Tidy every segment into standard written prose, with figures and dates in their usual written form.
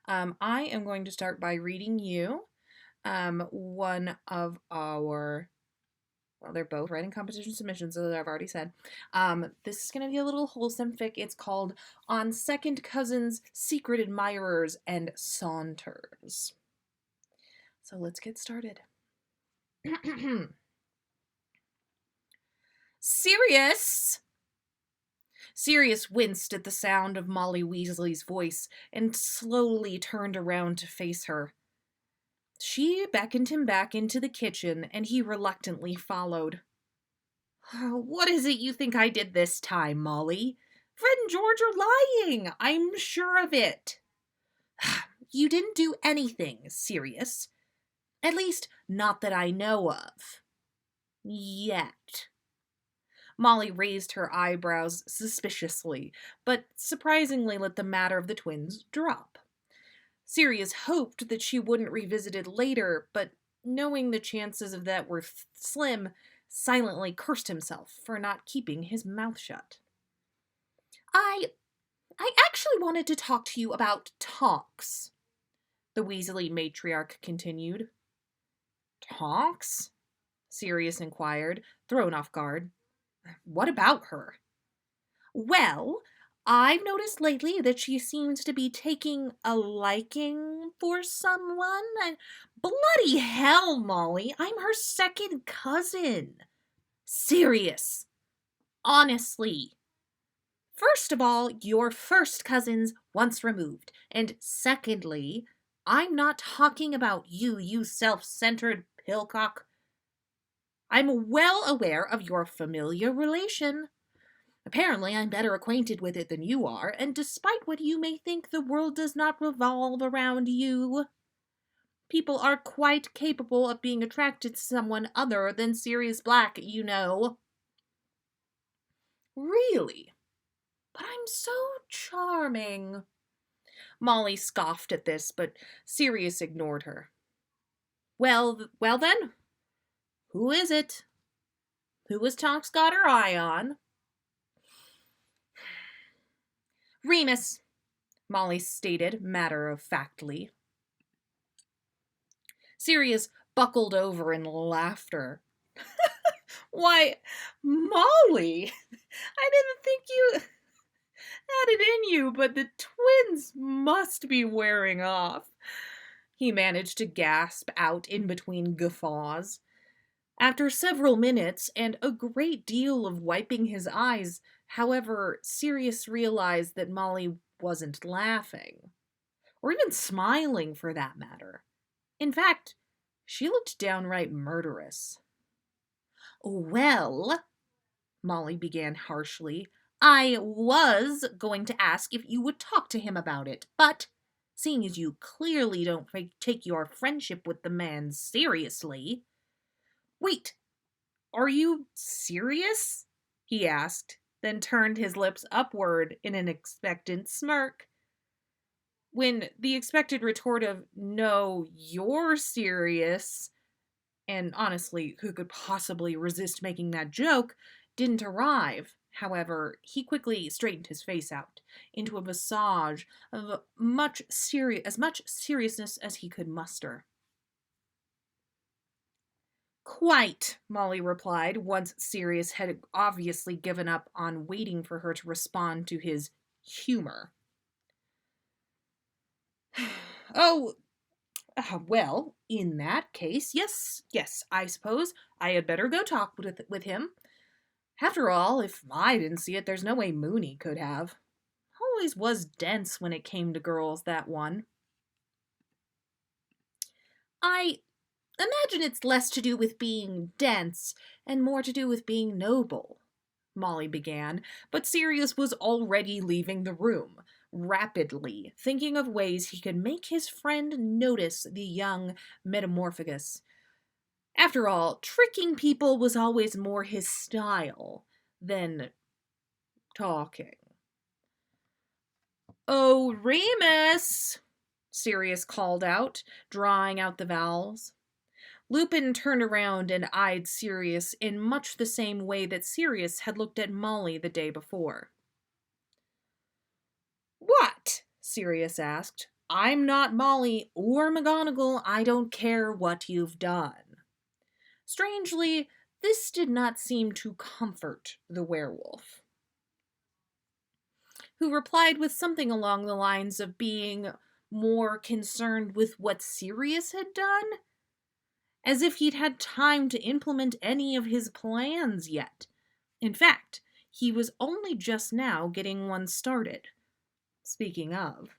I am going to start by reading you one of our, well, they're both writing competition submissions, as I've already said. This is going to be a little wholesome fic. It's called On Second Cousins, Secret Admirers, and Saunters. So let's get started. Sirius! Sirius winced at the sound of Molly Weasley's voice and slowly turned around to face her. She beckoned him back into the kitchen, and he reluctantly followed. What is it you think I did this time, Molly? Fred and George are lying. I'm sure of it. You didn't do anything, Sirius. At least, not that I know of. Yet. Molly raised her eyebrows suspiciously, but surprisingly let the matter of the twins drop. Sirius hoped that she wouldn't revisit it later, but knowing the chances of that were slim, silently cursed himself for not keeping his mouth shut. I actually wanted to talk to you about Tonks, the Weasley matriarch continued. Tonks? Sirius inquired, thrown off guard. What about her? Well, I've noticed lately that she seems to be taking a liking for someone. And bloody hell, Molly, I'm her second cousin. Serious. Honestly. First of all, you're first cousins once removed. And secondly, I'm not talking about you, you self-centered pillcock. I'm well aware of your familiar relation. Apparently, I'm better acquainted with it than you are, and despite what you may think, the world does not revolve around you. People are quite capable of being attracted to someone other than Sirius Black, you know. Really? But I'm so charming. Molly scoffed at this, but Sirius ignored her. Well then, who is it? Who has Tonks got her eye on? Remus, Molly stated matter-of-factly. Sirius buckled over in laughter. Why, Molly, I didn't think you had it in you, but the twins must be wearing off. He managed to gasp out in between guffaws. After several minutes and a great deal of wiping his eyes, however, Sirius realized that Molly wasn't laughing. Or even smiling, for that matter. In fact, she looked downright murderous. Well, Molly began harshly, I was going to ask if you would talk to him about it, but seeing as you clearly don't take your friendship with the man seriously... Wait, are you serious? He asked, then turned his lips upward in an expectant smirk. When the expected retort of, no, you're serious, and honestly, who could possibly resist making that joke, didn't arrive, however, he quickly straightened his face out into a visage of as much seriousness as he could muster. Quite, Molly replied, once Sirius had obviously given up on waiting for her to respond to his humor. Oh, well, in that case, yes, I suppose I had better go talk with him. After all, if I didn't see it, there's no way Mooney could have. Always was dense when it came to girls, that one. I imagine it's less to do with being dense and more to do with being noble, Molly began, but Sirius was already leaving the room, rapidly thinking of ways he could make his friend notice the young metamorphagus. After all, tricking people was always more his style than talking. Oh, Remus! Sirius called out, drawing out the vowels. Lupin turned around and eyed Sirius in much the same way that Sirius had looked at Molly the day before. What? Sirius asked, I'm not Molly or McGonagall. I don't care what you've done. Strangely, this did not seem to comfort the werewolf, who replied with something along the lines of being more concerned with what Sirius had done, as if he'd had time to implement any of his plans yet. In fact, he was only just now getting one started. Speaking of.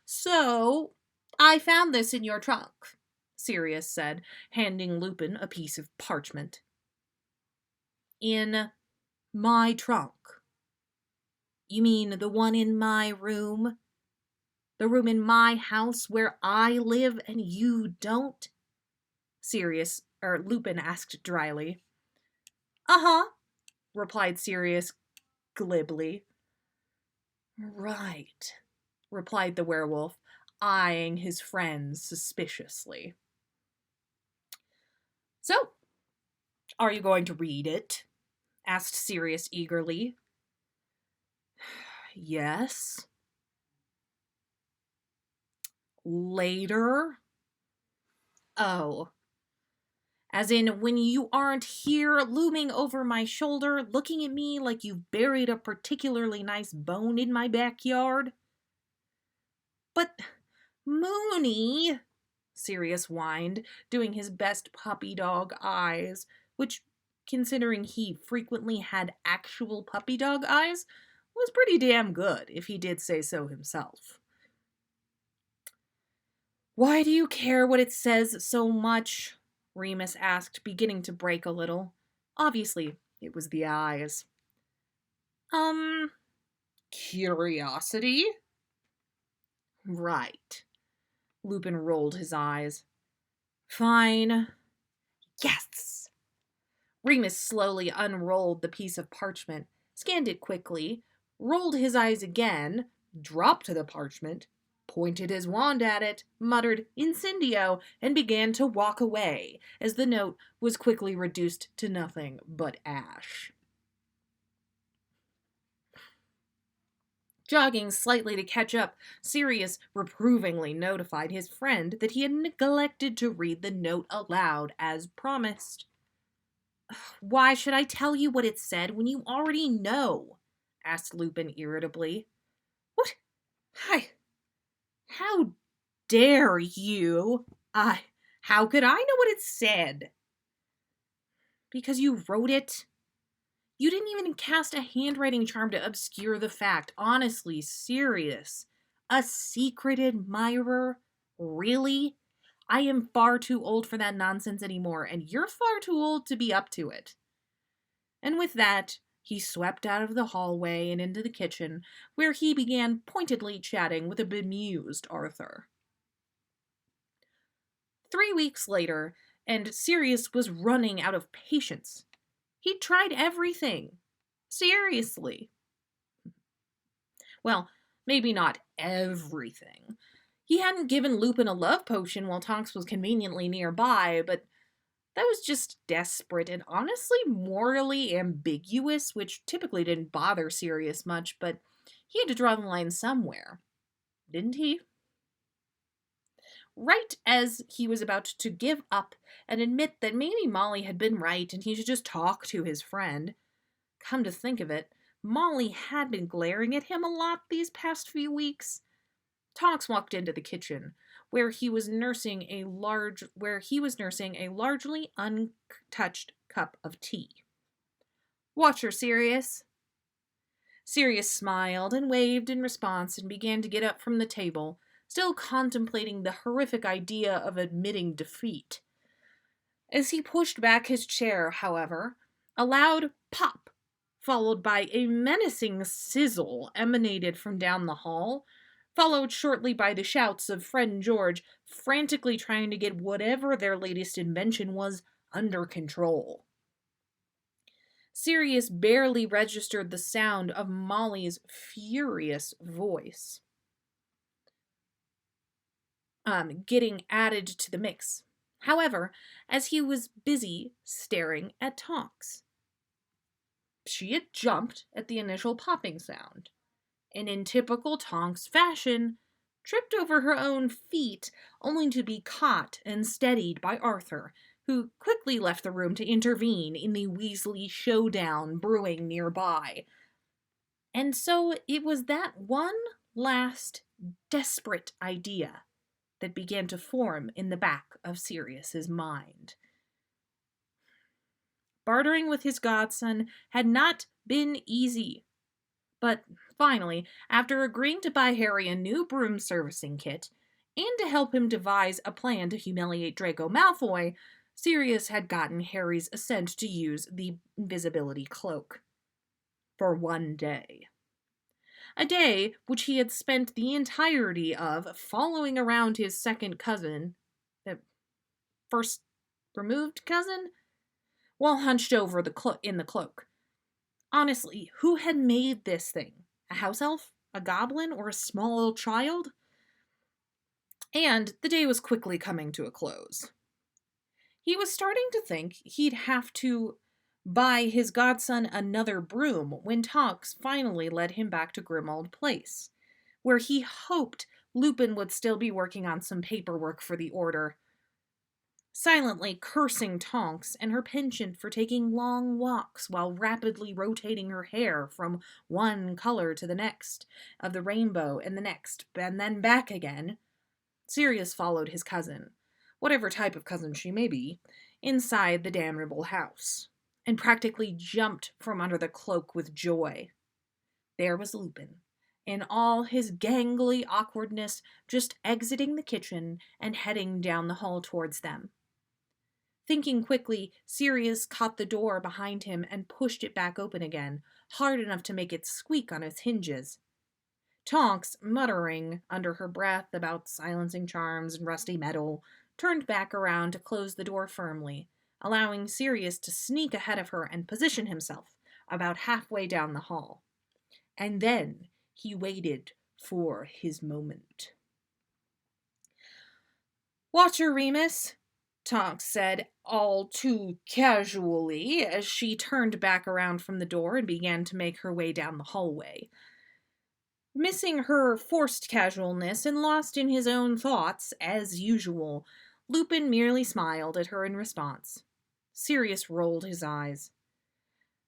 So, I found this in your trunk, Sirius said, handing Lupin a piece of parchment. In my trunk. You mean the one in my room? The room in my house where I live and you don't? Lupin asked dryly. Uh-huh, replied Sirius glibly. Right, replied the werewolf, eyeing his friends suspiciously. So, are you going to read it? Asked Sirius eagerly. Yes. Later? Oh. As in, when you aren't here, looming over my shoulder, looking at me like you've buried a particularly nice bone in my backyard? But, Moony, Sirius whined, doing his best puppy dog eyes, which, considering he frequently had actual puppy dog eyes, was pretty damn good, if he did say so himself. Why do you care what it says so much? Remus asked, beginning to break a little. Obviously, it was the eyes. Curiosity? Right. Lupin rolled his eyes. Fine. Yes! Remus slowly unrolled the piece of parchment, scanned it quickly, rolled his eyes again, dropped the parchment, pointed his wand at it, muttered incendio, and began to walk away, as the note was quickly reduced to nothing but ash. Jogging slightly to catch up, Sirius reprovingly notified his friend that he had neglected to read the note aloud as promised. Why should I tell you what it said when you already know? Asked Lupin irritably. What? How dare you? How could I know what it said? Because you wrote it? You didn't even cast a handwriting charm to obscure the fact. Honestly, serious. A secret admirer? Really? I am far too old for that nonsense anymore, and you're far too old to be up to it. And with that, he swept out of the hallway and into the kitchen, where he began pointedly chatting with a bemused Arthur. 3 weeks later, and Sirius was running out of patience. He'd tried everything. Seriously. Well, maybe not everything. He hadn't given Lupin a love potion while Tonks was conveniently nearby, but that was just desperate and honestly morally ambiguous, which typically didn't bother Sirius much, but he had to draw the line somewhere. Didn't he? Right as he was about to give up and admit that maybe Molly had been right and he should just talk to his friend, come to think of it, Molly had been glaring at him a lot these past few weeks. Tonks walked into the kitchen, where he was nursing a largely untouched cup of tea. Watch her, Sirius. Sirius smiled and waved in response and began to get up from the table, still contemplating the horrific idea of admitting defeat. As he pushed back his chair, however, a loud pop, followed by a menacing sizzle, emanated from down the hall, followed shortly by the shouts of Fred and George frantically trying to get whatever their latest invention was under control. Sirius barely registered the sound of Molly's furious voice getting added to the mix. However, as he was busy staring at Tonks. She had jumped at the initial popping sound, and in typical Tonks fashion, tripped over her own feet, only to be caught and steadied by Arthur, who quickly left the room to intervene in the Weasley showdown brewing nearby. And so it was that one last desperate idea that began to form in the back of Sirius's mind. Bartering with his godson had not been easy. But finally, after agreeing to buy Harry a new broom servicing kit, and to help him devise a plan to humiliate Draco Malfoy, Sirius had gotten Harry's assent to use the invisibility cloak. For one day. A day which he had spent the entirety of following around his second cousin, first removed cousin, while hunched over in the cloak. Honestly, who had made this thing? A house elf? A goblin? Or a small child? And the day was quickly coming to a close. He was starting to think he'd have to buy his godson another broom when Tonks finally led him back to Grimmauld Place, where he hoped Lupin would still be working on some paperwork for the Order, silently cursing Tonks and her penchant for taking long walks while rapidly rotating her hair from one color to the next of the rainbow and the next, and then back again. Sirius followed his cousin, whatever type of cousin she may be, inside the damnable house, and practically jumped from under the cloak with joy. There was Lupin, in all his gangly awkwardness, just exiting the kitchen and heading down the hall towards them. Thinking quickly, Sirius caught the door behind him and pushed it back open again, hard enough to make it squeak on its hinges. Tonks, muttering under her breath about silencing charms and rusty metal, turned back around to close the door firmly, allowing Sirius to sneak ahead of her and position himself about halfway down the hall. And then he waited for his moment. "Watcher Remus," Tonks said all too casually as she turned back around from the door and began to make her way down the hallway. Missing her forced casualness and lost in his own thoughts, as usual, Lupin merely smiled at her in response. Sirius rolled his eyes.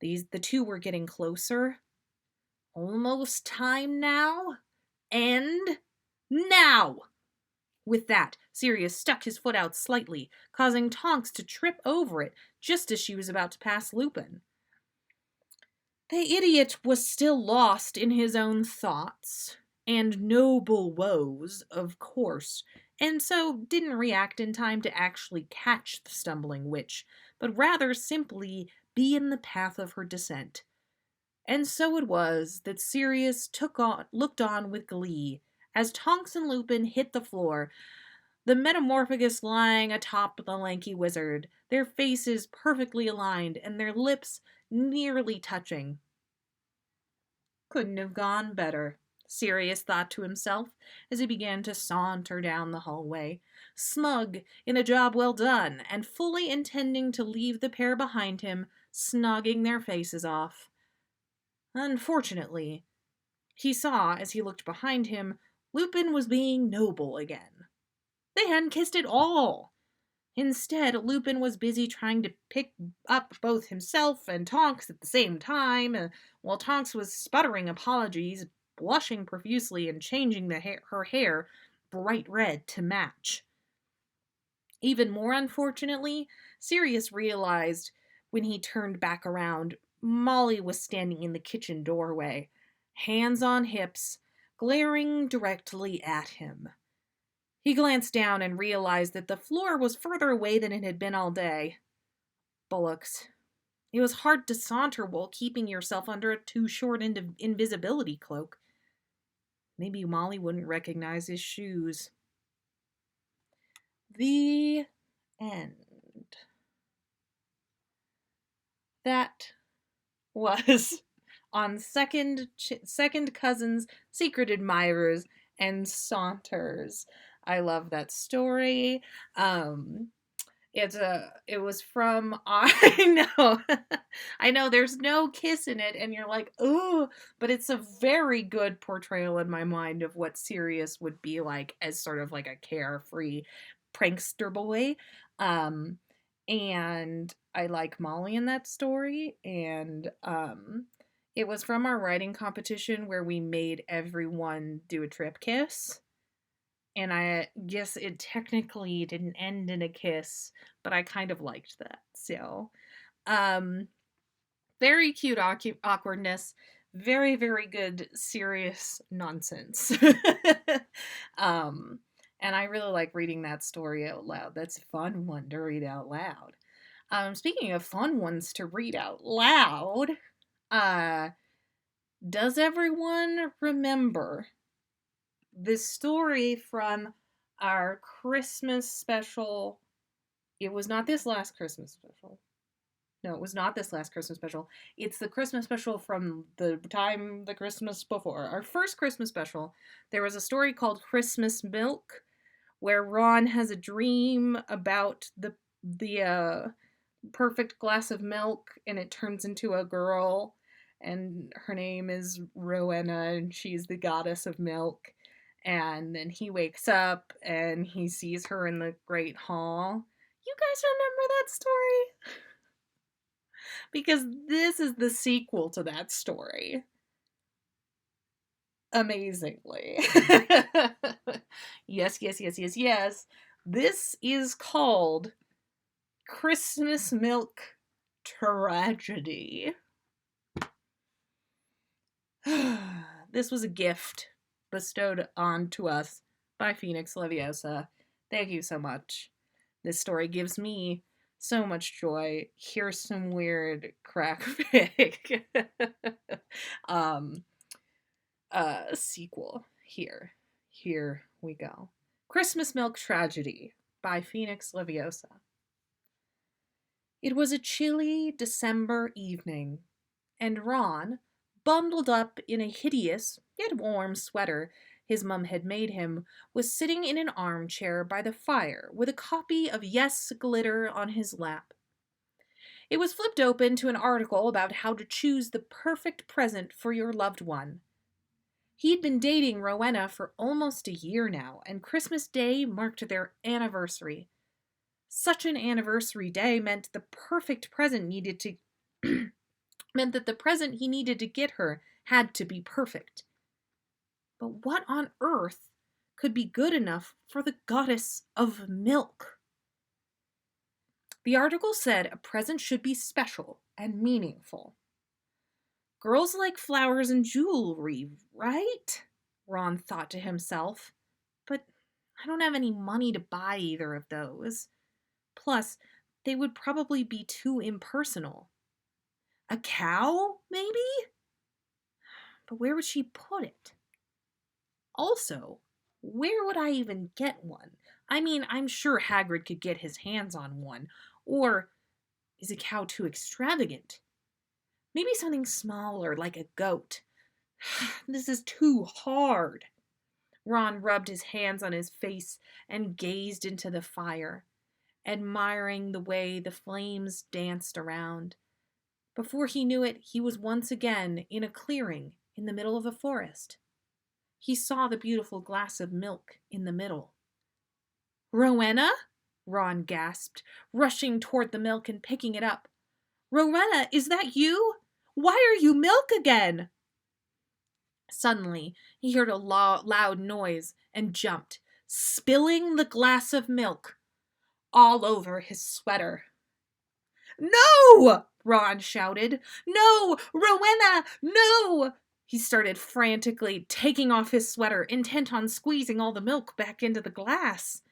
The two were getting closer. Almost time now? And now! With that, Sirius stuck his foot out slightly, causing Tonks to trip over it just as she was about to pass Lupin. The idiot was still lost in his own thoughts, and noble woes, of course, and so didn't react in time to actually catch the stumbling witch, but rather simply be in the path of her descent. And so it was that Sirius looked on with glee as Tonks and Lupin hit the floor, the Metamorphogus lying atop the lanky wizard, their faces perfectly aligned and their lips nearly touching. Couldn't have gone better, Sirius thought to himself as he began to saunter down the hallway, smug in a job well done and fully intending to leave the pair behind him, snogging their faces off. Unfortunately, he saw, as he looked behind him, Lupin was being noble again. They hadn't kissed at all. Instead, Lupin was busy trying to pick up both himself and Tonks at the same time, while Tonks was sputtering apologies, blushing profusely, and changing her hair bright red to match. Even more unfortunately, Sirius realized when he turned back around, Molly was standing in the kitchen doorway, hands on hips, glaring directly at him. He glanced down and realized that the floor was further away than it had been all day. Bullocks. It was hard to saunter while keeping yourself under a too short invisibility cloak. Maybe Molly wouldn't recognize his shoes. The end. That was on Second Cousins, Secret Admirers, and Saunters. I love that story. It was from I know. I know there's no kiss in it and you're like, "Oh," but it's a very good portrayal in my mind of what Sirius would be like as sort of like a carefree prankster boy. Um and I like Molly in that story, and it was from our writing competition where we made everyone do a trip kiss. And I guess it technically didn't end in a kiss, but I kind of liked that. So, um, very cute awkwardness, very, very good, serious nonsense. um, and I really like reading that story out loud. That's a fun one to read out loud. Speaking of fun ones to read out loud, uh, does everyone remember this story from our Christmas special? It was not this last Christmas special. No, it was not this last Christmas special. It's the Christmas special from the Christmas before. Our first Christmas special, there was a story called Christmas Milk, where Ron has a dream about the perfect glass of milk, and it turns into a girl, and her name is Rowena, and she's the goddess of milk. And then he wakes up and he sees her in the Great Hall. You guys remember that story? Because this is the sequel to that story. Amazingly. Yes, yes, yes, yes, yes. This is called Christmas Milk Tragedy. This was a gift bestowed on to us by Phoenix Leviosa. Thank you so much. This story gives me so much joy. Here's some weird crack fic. um Sequel. Here we go. Christmas Milk Tragedy by Phoenix Leviosa. It was a chilly December evening, and Ron, bundled up in a hideous yet warm sweater his mum had made him, was sitting in an armchair by the fire with a copy of Yes Glitter on his lap. It was flipped open to an article about how to choose the perfect present for your loved one. He'd been dating Rowena for almost a year now, and Christmas Day marked their anniversary. Such an anniversary day meant the perfect present needed to meant that the present he needed to get her had to be perfect. But what on earth could be good enough for the goddess of milk? The article said a present should be special and meaningful. Girls like flowers and jewelry, right? Ron thought to himself. But I don't have any money to buy either of those. Plus, they would probably be too impersonal. A cow, maybe? But where would she put it? Also, where would I even get one? I mean, I'm sure Hagrid could get his hands on one. Or is a cow too extravagant? Maybe something smaller, like a goat. This is too hard. Ron rubbed his hands on his face and gazed into the fire, admiring the way the flames danced around. Before he knew it, he was once again in a clearing in the middle of a forest. He saw the beautiful glass of milk in the middle. Rowena? Ron gasped, rushing toward the milk and picking it up. Rowena, is that you? Why are you milk again? Suddenly, he heard a loud noise and jumped, spilling the glass of milk all over his sweater. No! Ron shouted. No! Rowena! No! He started frantically taking off his sweater, intent on squeezing all the milk back into the glass.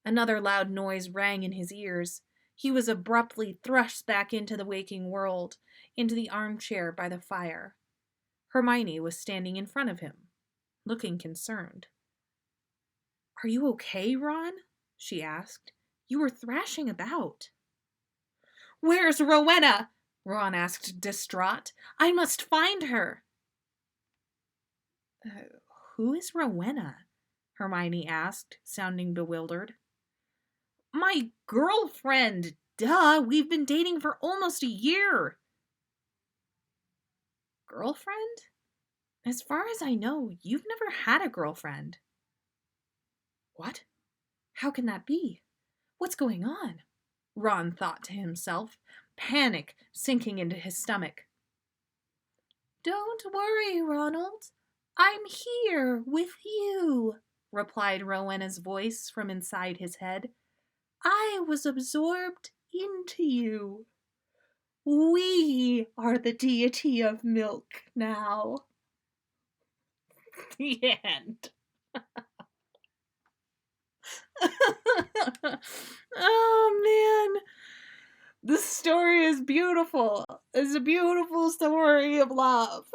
Another loud noise rang in his ears. He was abruptly thrust back into the waking world, into the armchair by the fire. Hermione was standing in front of him, looking concerned. Are you okay, Ron? She asked. You were thrashing about. Where's Rowena? Ron asked, distraught. I must find her. Who is Rowena? Hermione asked, sounding bewildered. My girlfriend. Duh, we've been dating for almost a year. Girlfriend? As far as I know, you've never had a girlfriend. What? How can that be? What's going on? Ron thought to himself, panic sinking into his stomach. Don't worry, Ronald. I'm here with you, replied Rowena's voice from inside his head. I was absorbed into you. We are the deity of milk now. The end. Oh, man. This story is beautiful. It's a beautiful story of love.